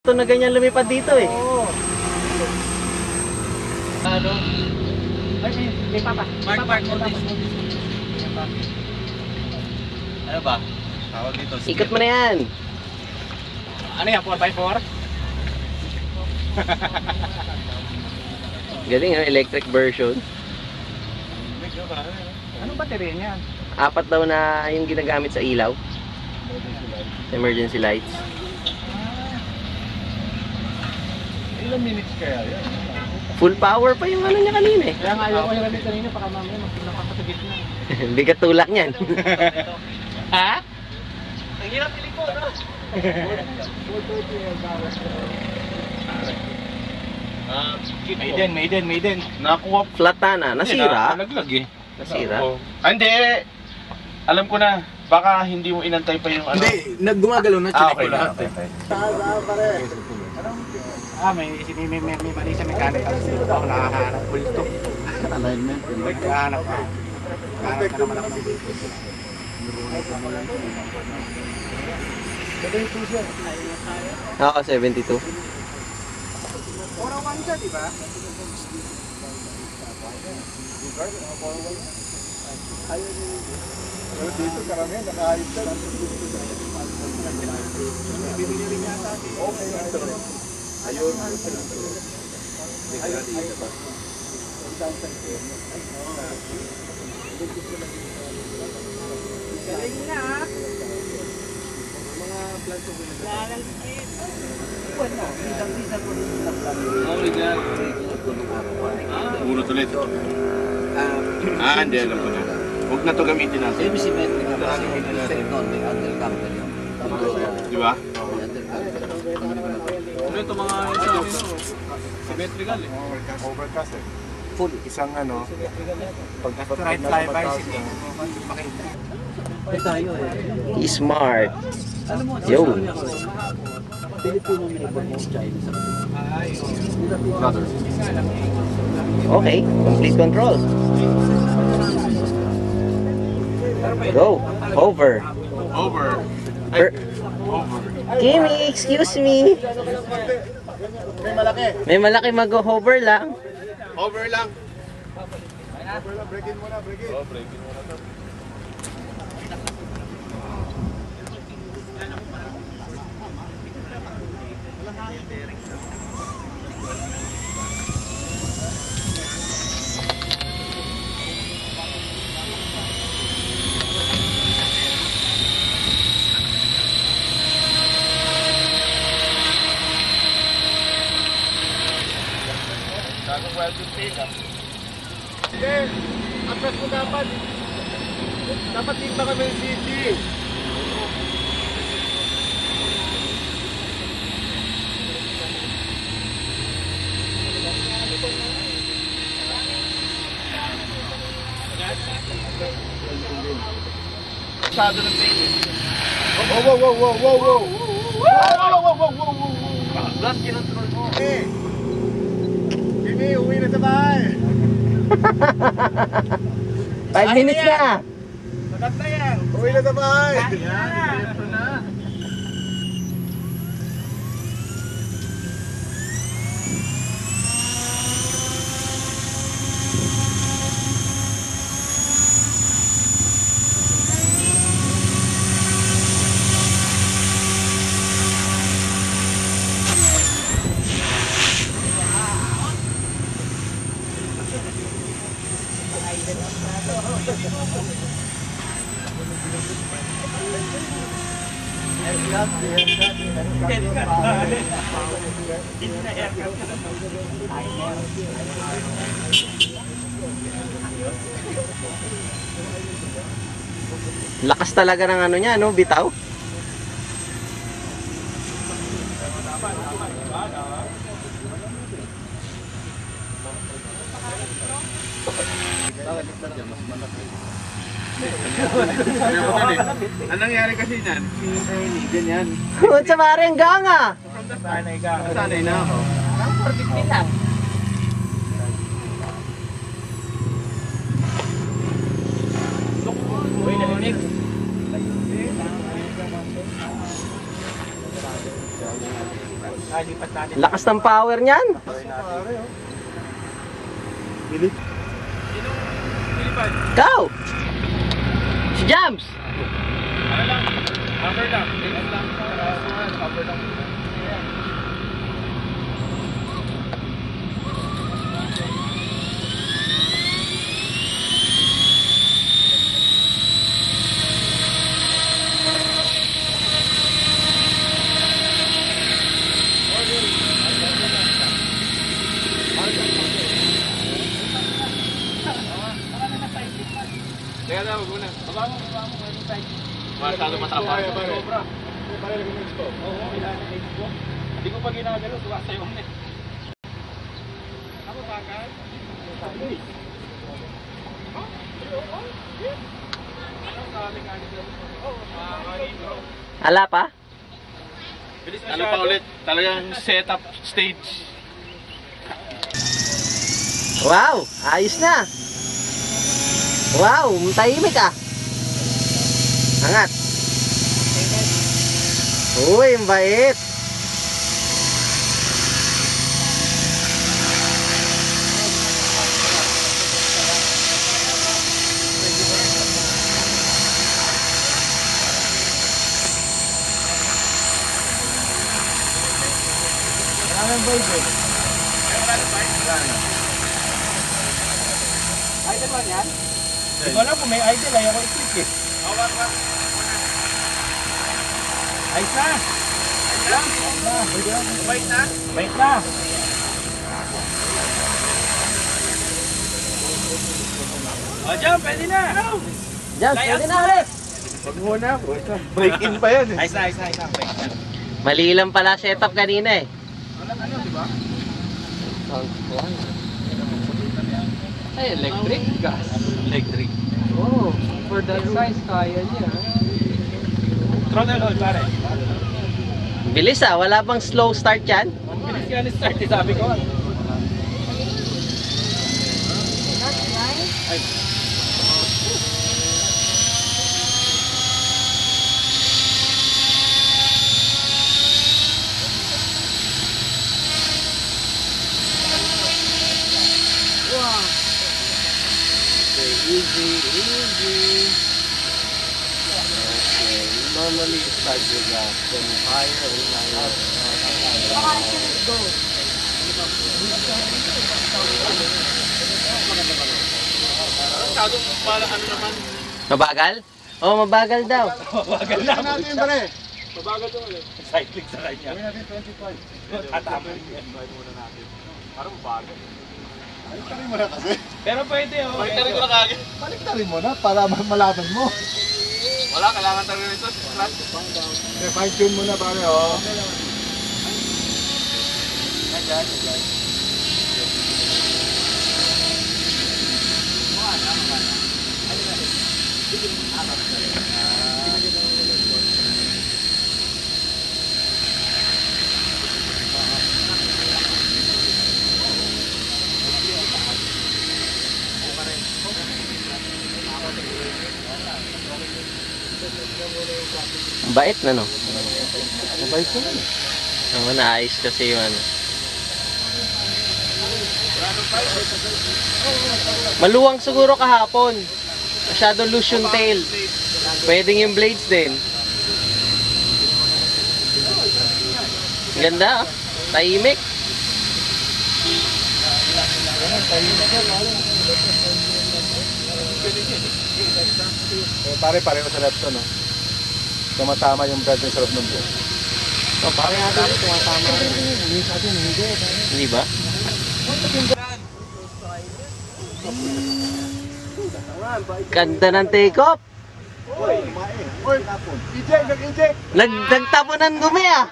Ito na ganyan lumipad dito eh. Oo. Ano? Ay, may papa. Mark, ano ba? Tawag dito. Ikot mo na yan. Ano yan? 4x4? Galing ha, electric version. Anong baterya niyan? 4 daw na yung ginagamit sa ilaw. Emergency lights. Ilang minutes kaya yan? Full power pa yung ano niya kanina eh. Kaya nga ayaw ko yung gamit kanina, baka mamaya nakakasagit na. Bigat tulak niyan. Ha? Ang hirap iliko, no? Maiden. Nakuha. Flat na, nasira. Nalaglag eh. Nasira. Hindi. Alam ko na. Baka hindi mo inantay pa yung ano. Hindi, naggumagalaw na, chinek Okay ko lahat. Okay. May mali sa mechanic. Ako nakahanap. Bulto. Alignment. Naghahanap ako. Naghahanap ka naman ako ng bulto. Oo, 72. 401 siya, di ba? Pero dito karamihan, nakaayos ka lang. Bibili rin yata. Okay, ayun. Galing na. Ulo tuloy. Hindi alam ko na. Huwag na to gamitin natin. Di ba? Ano ito mga symmetrical eh. Overcast eh. Full. Isang ano, Right fly bicycle. Smart. Yo. Okay, complete control. Go. Over. Over. Per Over. Kimmy, excuse me. may malaki. May malaki mag-hover lang. Over lang. Break-in muna, break-in. Oh, breaking mo na to. Bagong welding tail ah. Hindi, atras mo dapat. Dapat timba kami ng CC. Masyado ng tail eh. Wow. Gas, kinontrol mo. Kimi, uwi na sa bahay. 5 minutes na. Sagat na yan. Uwi na sa bahay. Ito na. Lakas talaga ng ano niya, no? Bitaw. Anong nangyari kasi niyan? Ganyan. Kung sa mare ang ganga. Sanay ka. Sanay na ako. Ang 450 lang. Uy, narinig. Nalipat natin. Lakas ng power niyan. Bilip. Ikaw! Si Jams! Ano lang? Cover lang. Tingnan lang. Cover lang. Teka na, wag muna. Baba mo. Masyado matapang. Sobra. Hindi ko pa ginagalo. Tuwa sa'yo ulit. Ako bakal? Ala pa? Ano pa ulit? Talagang setup stage. Wow! Ayos na! Wow! Tahimik ah! Angat! Uy, ang bait! Maraming boys eh. Idol ba yan? Hindi ko alam kung may idol. Ayaw ko i-click eh. Ayos na! Bait na? Bait na! O dyan, pwede na! Jams, pwede na ulit! Wag muna. Break in pa yan eh. Ayos na. Bait na. Mali lang pala setup kanina eh. Ay, electric gas. Electric. Oh, for that size, kaya niya. Throttle hold, pare. Bilis ah, wala bang slow start yan? Bilis yan start eh, sabi ko. Easy. Okay, normally start with gas, then higher and Masyadong pala ano naman. Mabagal? Oo, mabagal daw. Mabagal na. Gawin natin pare. Mabagal to ulit. Cycling sa kanya. Gawin natin 25. Tatama. Parang bago. Baliktarin mo na kasi. Pero pwede oh. Baliktarin ko na kagad. Baliktarin mo na para malaman mo. Wala, kailangan talaga nito. Okay, fine tune mo na pare oh. Bait na no? Mabait ko na. Oo, naayos kasi yung ano. Maluwang siguro kahapon. Masyado loose yung tail. Pwedeng yung blades din. Ganda ah. Tahimik. Pare-pareho sa left to no. Tumatama yung brad sa loob ng buo. Oh, pare natin ito. Tumatama. Hindi ba? Ganda ng take off. Oy, kumain. Oy, tapon. Eject, nag-eject. Nagtapo ng dumi ah.